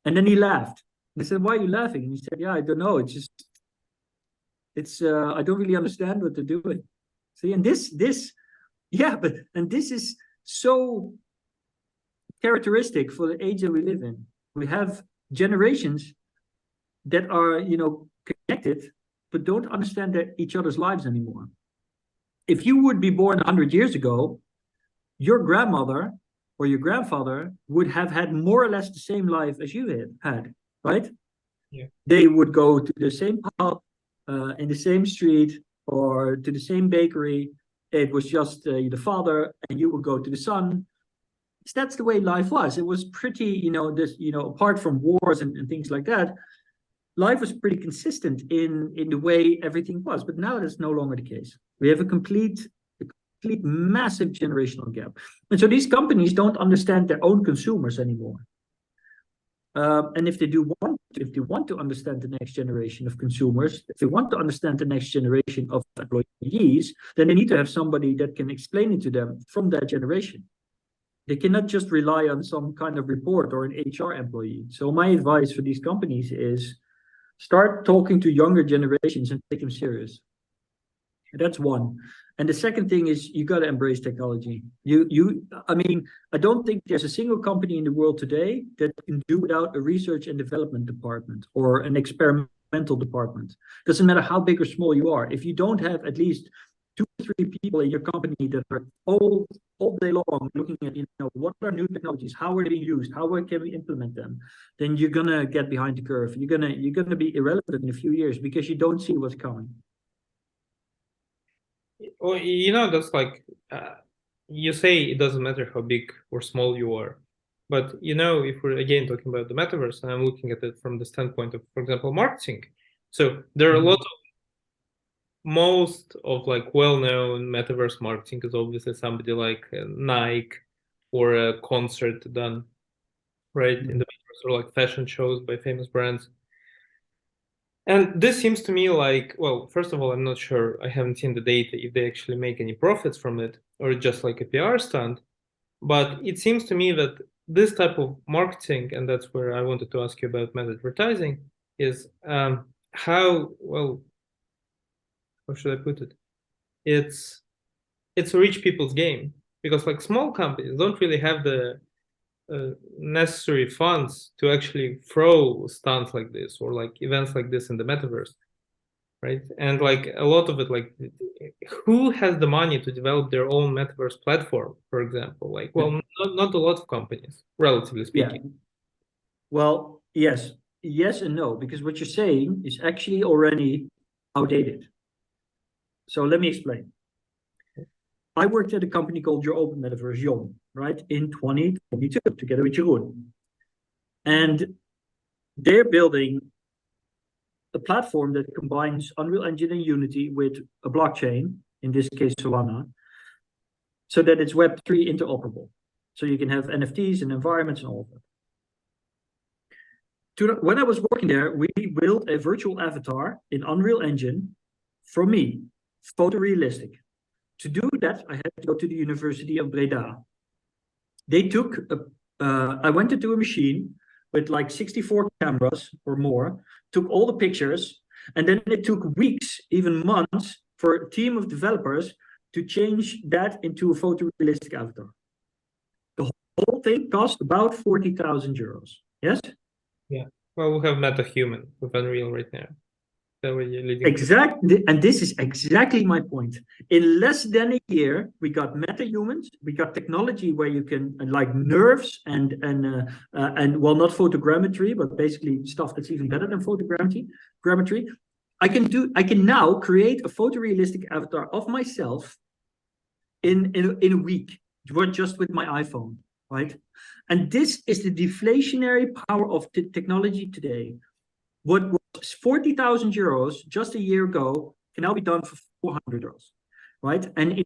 And then he laughed. I said, why are you laughing? And he said, yeah, I don't know. I don't really understand what they're doing. See, and this is so characteristic for the age that we live in. We have generations that are, connected, but don't understand each other's lives anymore. If you would be born 100 years ago, your grandmother or your grandfather would have had more or less the same life as you had, right? Yeah. They would go to the same pub in the same street or to the same bakery. It was just the father, and you would go to the son. So that's the way life was. It was pretty, apart from wars and things like that, life was pretty consistent in the way everything was. But now that's no longer the case. We have a complete complete massive generational gap. And so these companies don't understand their own consumers anymore. And if they want to understand the next generation of consumers, if they want to understand the next generation of employees, then they need to have somebody that can explain it to them from that generation. They cannot just rely on some kind of report or an HR employee. So my advice for these companies is start talking to younger generations and take them serious. That's one. And the second thing is you got to embrace technology. I mean, I don't think there's a single company in the world today that can do without a research and development department or an experimental department. Doesn't matter how big or small you are. If you don't have at least 2 or 3 people in your company that are all day long looking at, what are new technologies, how are they being used, how can we implement them, then you're gonna get behind the curve. You're gonna be irrelevant in a few years because you don't see what's coming. Well, that's like you say it doesn't matter how big or small you are, but if we're again talking about the metaverse, and I'm looking at it from the standpoint of, for example, marketing. So there are a lot of most of like well-known metaverse marketing is obviously somebody like Nike or a concert done right in the metaverse, or like fashion shows by famous brands. And this seems to me like, well, first of all, I'm not sure. I haven't seen the data if they actually make any profits from it or just like a PR stunt. But it seems to me that this type of marketing, and that's where I wanted to ask you about meta advertising, is how should I put it? It's rich people's game, because like small companies don't really have the necessary funds to actually throw stunts like this or like events like this in the metaverse, right? And like a lot of it, like who has the money to develop their own metaverse platform, for example? Like, well, not a lot of companies, relatively speaking. Yeah. Well, yes and no, because what you're saying is actually already outdated. So let me explain. I worked at a company called Your Open Metaverse, Jon, right, in 2022, together with Jeroen. And they're building a platform that combines Unreal Engine and Unity with a blockchain, in this case Solana, so that it's Web3 interoperable. So you can have NFTs and environments and all of that. When I was working there, we built a virtual avatar in Unreal Engine for me, photorealistic. To do that, I had to go to the University of Breda. They took, I went into a machine with like 64 cameras or more, took all the pictures, and then it took weeks, even months, for a team of developers to change that into a photorealistic avatar. The whole thing cost about 40,000 euros. Yes? Yeah. Well, we have MetaHuman with Unreal right now. Exactly, and this is exactly my point. In less than a year, we got MetaHumans, we got technology where you can like nerves and well, not photogrammetry, but basically stuff that's even better than photogrammetry. I can now create a photorealistic avatar of myself in a week, just with my iPhone, right? And this is the deflationary power of technology today. What was 40,000 euros just a year ago can now be done for 400 euros, right? And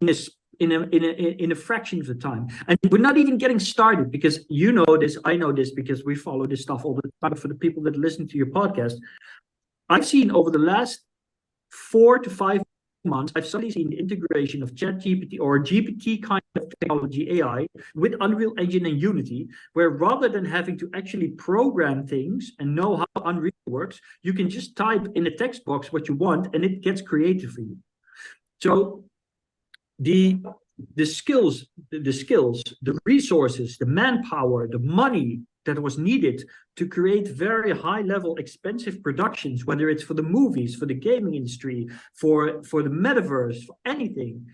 in a fraction of the time. And we're not even getting started, because you know this, I know this, because we follow this stuff all the time. For the people that listen to your podcast, I've seen over the last 4 to 5 months, I've suddenly seen the integration of ChatGPT or GPT kind of technology, AI, with Unreal Engine and Unity, where rather than having to actually program things and know how Unreal works, you can just type in a text box what you want and it gets created for you. So the skills, the resources, the manpower, the money that was needed to create very high level expensive productions, whether it's for the movies, for the gaming industry, for the metaverse, for anything,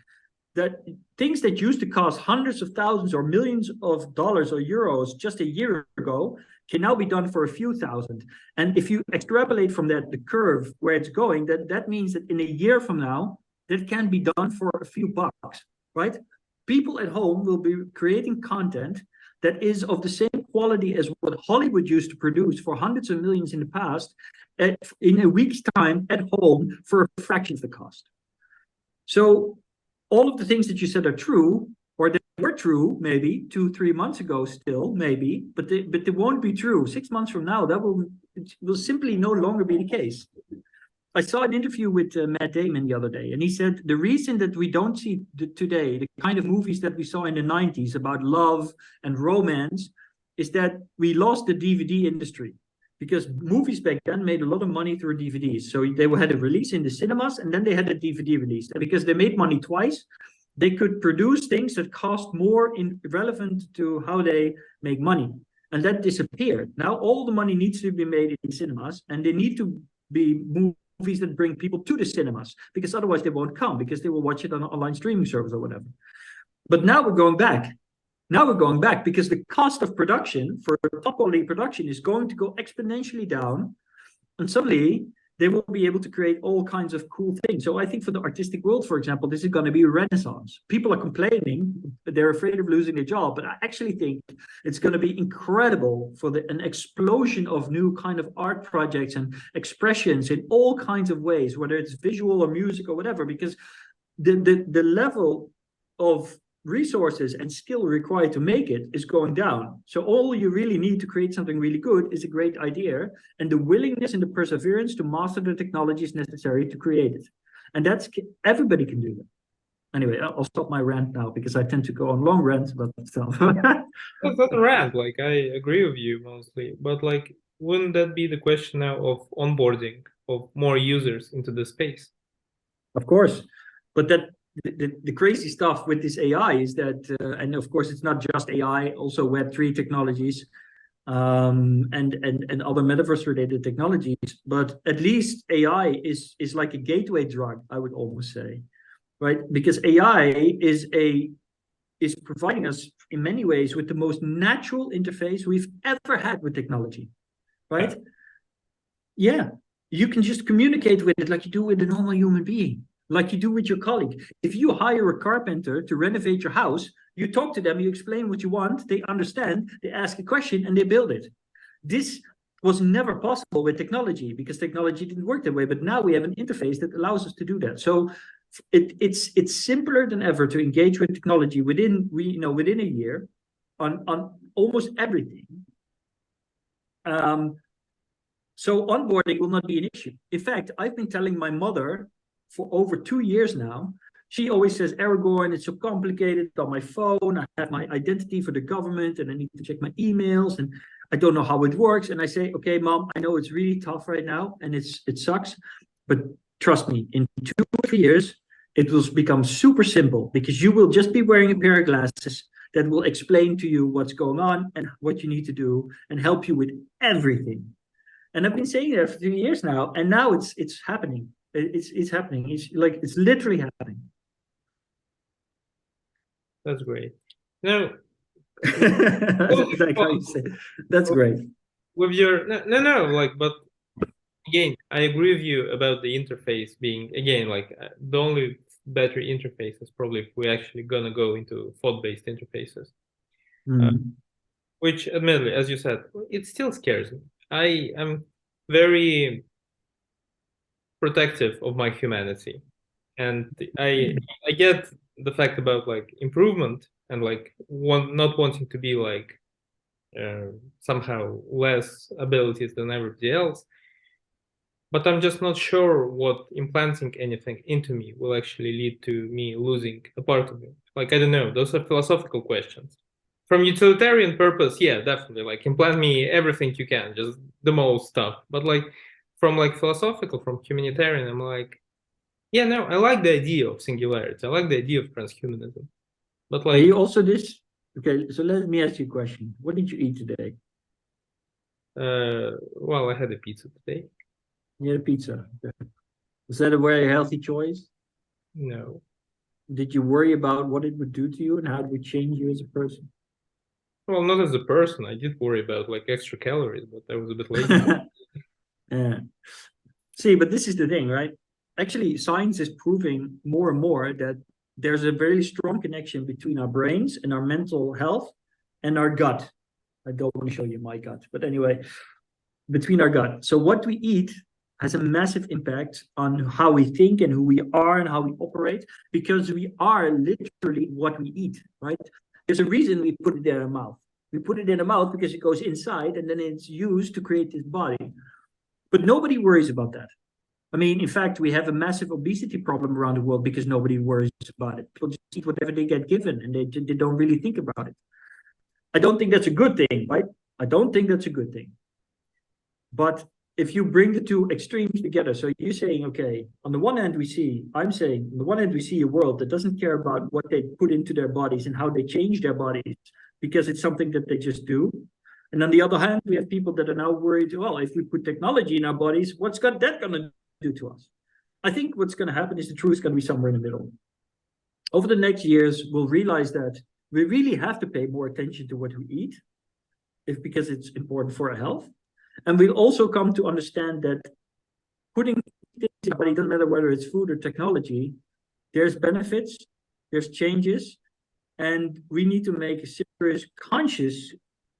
that things that used to cost hundreds of thousands or millions of dollars or euros just a year ago can now be done for a few thousand. And if you extrapolate from that the curve where it's going, that means that in a year from now, that can be done for a few bucks, right? People at home will be creating content that is of the same quality as what Hollywood used to produce for hundreds of millions in the past, in a week's time at home for a fraction of the cost. So all of the things that you said are true, or they were true maybe 2-3 months ago still, maybe, but they won't be true 6 months from now. It will simply no longer be the case. I saw an interview with Matt Damon the other day, and he said the reason that we don't see today the kind of movies that we saw in the 90s about love and romance is that we lost the DVD industry. Because movies back then made a lot of money through DVDs. So they had a release in the cinemas, and then they had a DVD release. And because they made money twice, they could produce things that cost more relevant to how they make money. And that disappeared. Now all the money needs to be made in cinemas, and they need to be movies that bring people to the cinemas, because otherwise they won't come, because they will watch it on an online streaming service or whatever. But now we're going back. Now we're going back because the cost of production for top quality production is going to go exponentially down. And suddenly they will be able to create all kinds of cool things. So I think for the artistic world, for example, this is going to be a renaissance. People are complaining, they're afraid of losing their job. But I actually think it's going to be incredible for an explosion of new kind of art projects and expressions in all kinds of ways, whether it's visual or music or whatever, because the level of resources and skill required to make it is going down. So all you really need to create something really good is a great idea and the willingness and the perseverance to master the technologies necessary to create it. And everybody can do that. Anyway, I'll stop my rant now because I tend to go on long rants, but still. That's not a rant, like I agree with you mostly, but like wouldn't that be the question now of onboarding of more users into the space? Of course, but the crazy stuff with this AI is that, and of course it's not just AI, also Web3 technologies, and other metaverse related technologies, but at least AI is like a gateway drug, I would almost say, right? Because AI is providing us in many ways with the most natural interface we've ever had with technology, right? Yeah, you can just communicate with it like you do with a normal human being. Like you do with your colleague. If you hire a carpenter to renovate your house, you talk to them, you explain what you want, they understand, they ask a question, and they build it. This was never possible with technology because technology didn't work that way. But now we have an interface that allows us to do that. So it's simpler than ever to engage with technology within a year on almost everything. So onboarding will not be an issue. In fact, I've been telling my mother for over 2 years now. She always says, Aragorn, it's so complicated on my phone. I have my identity for the government and I need to check my emails and I don't know how it works. And I say, okay, Mom, I know it's really tough right now and it sucks, but trust me, in 2 or 3 years, it will become super simple because you will just be wearing a pair of glasses that will explain to you what's going on and what you need to do and help you with everything. And I've been saying that for 3 years now, and now it's happening. It's happening. It's literally happening. That's great. Now, like how you say, that's great. With your no, like, but again, I agree with you about the interface being again like the only better interface is probably if we're actually gonna go into thought-based interfaces, which admittedly, as you said, it still scares me. I am very protective of my humanity, and I get the fact about like improvement and like not wanting to be like somehow less abilities than everybody else, but I'm just not sure what implanting anything into me will actually lead to me losing a part of me. Like I don't know, those are philosophical questions. From utilitarian purpose, yeah, definitely, like implant me everything you can, just the most stuff. But like from like philosophical, from humanitarian, I'm like, yeah, no, I like the idea of singularity. I like the idea of transhumanism. But like, are you also this? Okay, so let me ask you a question. What did you eat today? well, I had a pizza today. You had a pizza. Okay. Was that a very healthy choice? No. Did you worry about what it would do to you and how it would change you as a person? Well, not as a person. I did worry about like extra calories, but I was a bit lazy. Yeah. See, but this is the thing, right? Actually, science is proving more and more that there's a very strong connection between our brains and our mental health and our gut. I don't want to show you my gut, but anyway, between our gut. So what we eat has a massive impact on how we think and who we are and how we operate, because we are literally what we eat, right? There's a reason we put it in our mouth. We put it in our mouth because it goes inside and then it's used to create this body. But nobody worries about that. I mean, in fact, we have a massive obesity problem around the world because nobody worries about it. People just eat whatever they get given and they don't really think about it. I don't think that's a good thing, right? I don't think that's a good thing. But if you bring the two extremes together, so you're saying, okay, on the one hand, I'm saying, on the one hand, we see a world that doesn't care about what they put into their bodies and how they change their bodies because it's something that they just do. And on the other hand, we have people that are now worried, well, if we put technology in our bodies, what's that going to do to us? I think what's going to happen is the truth is going to be somewhere in the middle. Over the next years, we'll realize that we really have to pay more attention to what we eat, because it's important for our health. And we'll also come to understand that putting things in our body, doesn't matter whether it's food or technology, there's benefits, there's changes, and we need to make serious, conscious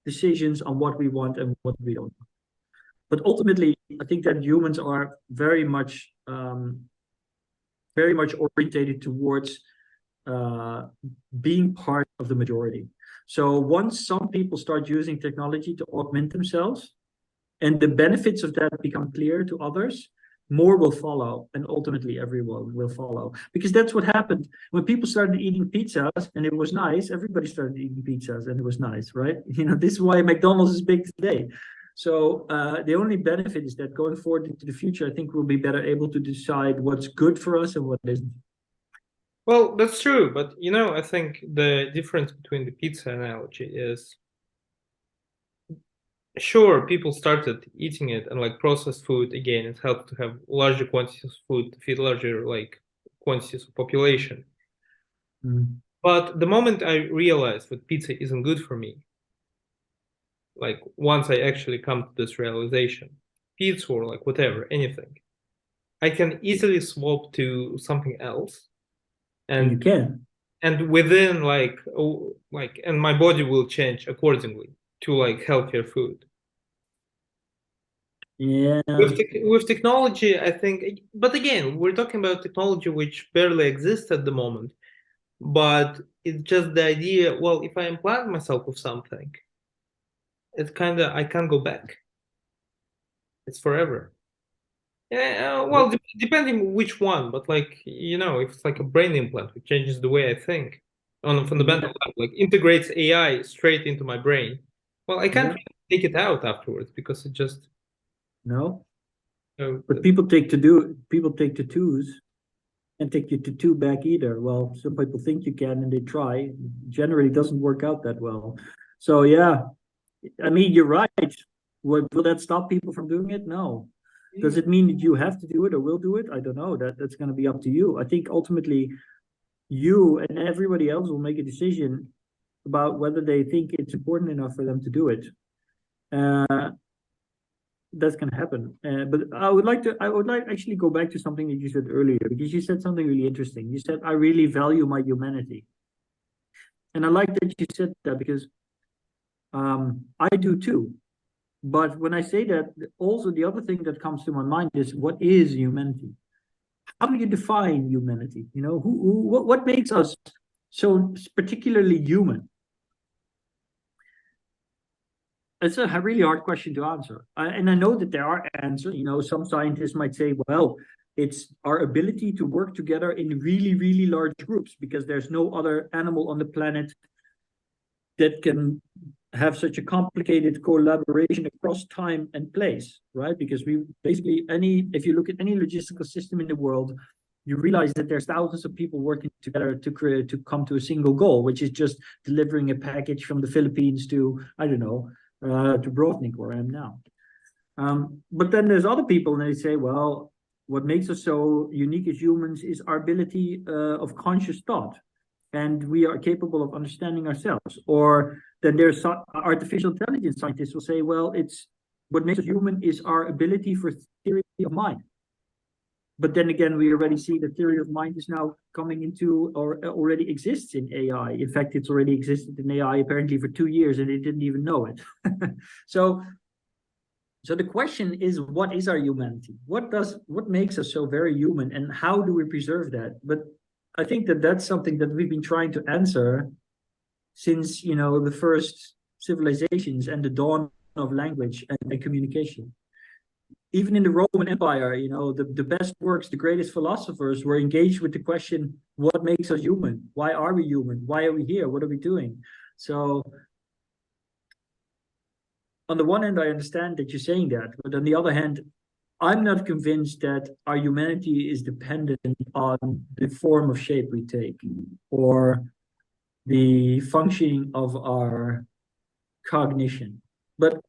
decisions on what we want and what we don't want. But ultimately, I think that humans are very much orientated towards being part of the majority. So once some people start using technology to augment themselves, and the benefits of that become clear to others, more will follow, and ultimately everyone will follow. Because that's what happened when people started eating pizzas and it was nice. Everybody started eating pizzas and it was nice, right? This is why McDonald's is big today. So the only benefit is that going forward into the future, I think we'll be better able to decide what's good for us and what isn't. Well, that's true, but I think the difference between the pizza analogy is, sure, people started eating it, and like processed food, again, it helped to have larger quantities of food to feed larger quantities of population. But the moment I realized that pizza isn't good for me, like once I actually come to this realization, pizza or like whatever, anything, I can easily swap to something else, And you can. and within and my body will change accordingly to like healthier food. Yeah. With technology, I think, but again, we're talking about technology which barely exists at the moment. But it's just the idea, well, if I implant myself with something, it's kind of, I can't go back. It's forever. Yeah, well, depending which one, but if it's like a brain implant, which changes the way I think on a fundamental level, like integrates AI straight into my brain. Well, I can't really take it out afterwards because it just. No. But people take tattoos and take your tattoo back either. Well, some people think you can and they try. Generally doesn't work out that well. So yeah, I mean, you're right. Will that stop people from doing it? No. Does it mean that you have to do it or will do it? I don't know. That's going to be up to you. I think ultimately you and everybody else will make a decision about whether they think it's important enough for them to do it. That's going to happen. But I would like actually go back to something that you said earlier, because you said something really interesting. You said, I really value my humanity. And I like that you said that, because I do too. But when I say that, also the other thing that comes to my mind is, what is humanity? How do you define humanity? What makes us so particularly human? It's a really hard question to answer. And I know that there are answers. Some scientists might say, well, it's our ability to work together in really, really large groups, because there's no other animal on the planet that can have such a complicated collaboration across time and place, right? Because we basically, if you look at any logistical system in the world, you realize that there's thousands of people working together to come to a single goal, which is just delivering a package from the Philippines to, I don't know, to Brovnik, where I am now. But then there's other people, and they say, well, what makes us so unique as humans is our ability of conscious thought, and we are capable of understanding ourselves. Or then there's artificial intelligence scientists will say, well, it's what makes us human is our ability for theory of mind. But then again, we already see the theory of mind is now coming into, or already exists in AI. In fact, it's already existed in AI apparently for 2 years, and they didn't even know it. So So the question is, what is our humanity? What makes us so very human, and how do we preserve that? But I think that that's something that we've been trying to answer since the first civilizations and the dawn of language and communication. Even in the Roman Empire, the best works, the greatest philosophers were engaged with the question, what makes us human? Why are we human? Why are we here? What are we doing? So on the one hand, I understand that you're saying that, but on the other hand, I'm not convinced that our humanity is dependent on the form of shape we take or the functioning of our cognition. But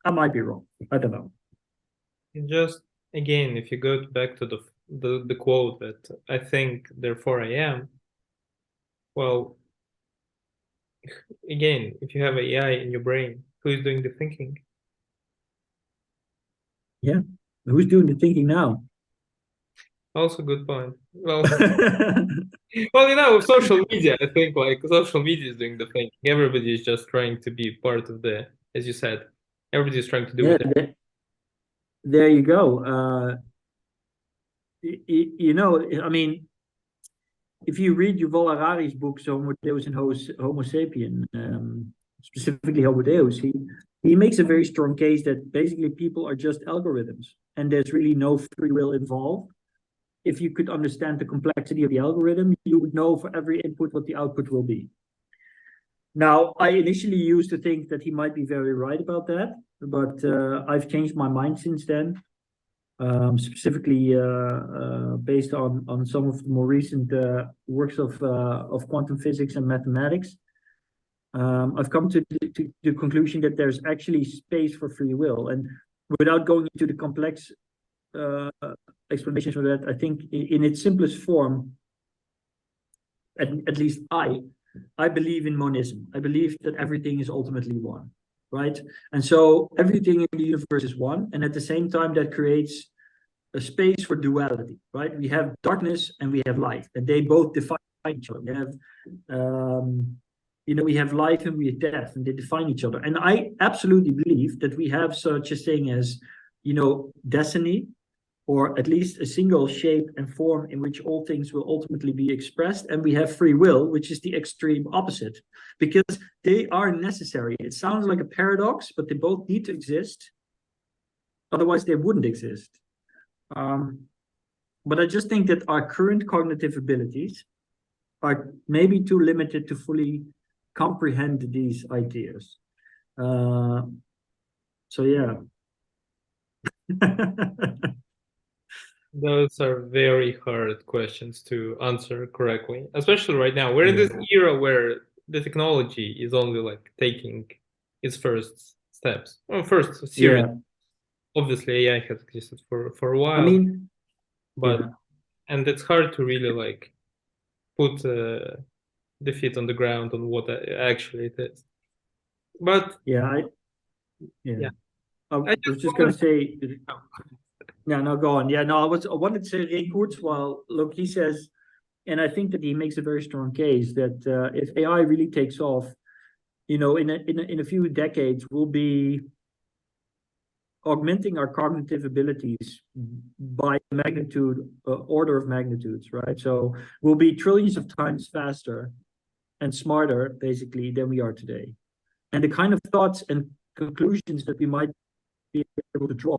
I might be wrong. I don't know. Just again, if you go back to the quote that I think, therefore I am, well, again, if you have AI in your brain, who is doing the thinking? Yeah. Who's doing the thinking now? Also, good point. Well, well, with social media, I think like social media is doing the thinking. Everybody is just trying to be part of the, as you said, everybody is trying to do Yeah, it. there you go. I mean, if you read Yuval Harari's books, Homo Deus and Homo Sapien, specifically Homo Deus, he makes a very strong case that basically people are just algorithms and there's really no free will involved. If you could understand the complexity of the algorithm, you would know for every input what the output will be. Now, I initially used to think that he might be very right about that, but I've changed my mind since then. Specifically based on some of the more recent works of quantum physics and mathematics. I've come to the conclusion that there's actually space for free will, and without going into the complex explanations for that, I think in its simplest form, at least I believe in monism. I believe that everything is ultimately one, right? And so everything in the universe is one, and at the same time that creates a space for duality, right? We have darkness and we have light, and they both define each other. We have life and we have death, and they define each other. And I absolutely believe that we have such a thing as, destiny, or at least a single shape and form in which all things will ultimately be expressed. And we have free will, which is the extreme opposite, because they are necessary. It sounds like a paradox, but they both need to exist. Otherwise, they wouldn't exist. But I just think that our current cognitive abilities are maybe too limited to fully comprehend these ideas. So yeah. Those are very hard questions to answer correctly, especially right now. We're in this era where the technology is only like taking its first steps. Well, first serious. Yeah. Obviously, AI has existed for a while, I mean, but yeah. and it's hard to really like put the feet on the ground on what actually it is. But Yeah, yeah, I I was just just gonna wanted say, to, yeah, no, go on. Yeah, no, I wanted to say Ray Kurzweil, look, he says, and I think that he makes a very strong case that if AI really takes off, in a few decades, we'll be augmenting our cognitive abilities by magnitude, order of magnitudes, right? So we'll be trillions of times faster and smarter, basically, than we are today. And the kind of thoughts and conclusions that we might be able to draw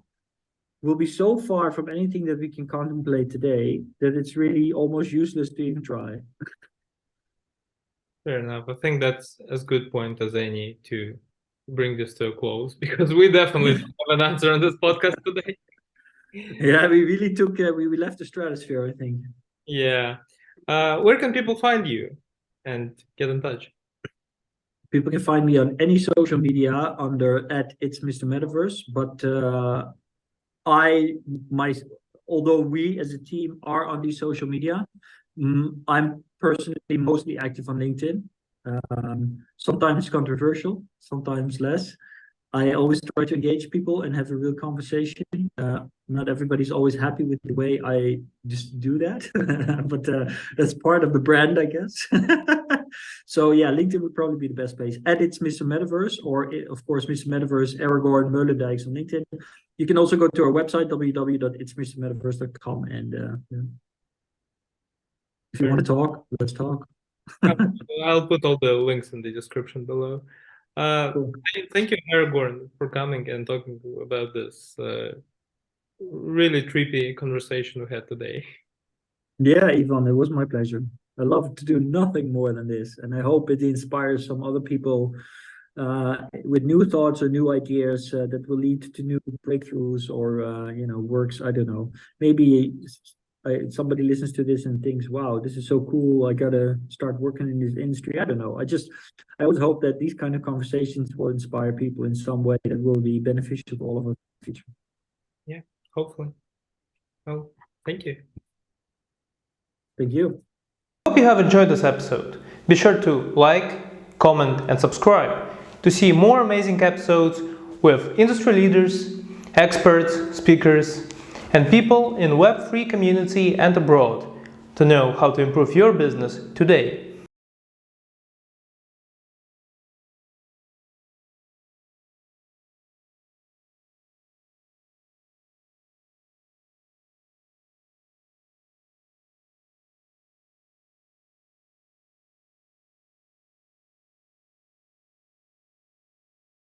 will be so far from anything that we can contemplate today that it's really almost useless to even try. fair enough. I think that's as good point as any to bring this to a close because we definitely don't have an answer on this podcast today. Yeah, we really took, we left the stratosphere, I think. Yeah. Where can people find you and get in touch? People can find me on any social media under @it's Mr. Metaverse, but although we as a team are on these social media, I'm personally mostly active on LinkedIn. Sometimes controversial, sometimes less. I always try to engage people and have a real conversation. Not everybody's always happy with the way I just do that, but that's part of the brand, I guess. So yeah, LinkedIn would probably be the best place. At It's Mr. Metaverse, or of course, Mr. Metaverse, Aragorn Meulendijks on LinkedIn. You can also go to our website, www.itsmrmetaverse.com, and if you want to talk, let's talk. I'll put all the links in the description below. Cool. Thank you, Aragorn, for coming and talking about this really trippy conversation we had today. Yeah, Ivan, it was my pleasure. I love to do nothing more than this, and I hope it inspires some other people with new thoughts or new ideas that will lead to new breakthroughs or works. I don't know. Maybe somebody listens to this and thinks, "Wow, this is so cool! I gotta start working in this industry." I don't know. I always hope that these kind of conversations will inspire people in some way that will be beneficial to all of us in the future. Yeah, hopefully. Well, thank you. Thank you. Hope you have enjoyed this episode. Be sure to like, comment, and subscribe to see more amazing episodes with industry leaders, experts, speakers, and people in Web3 community and abroad to know how to improve your business today.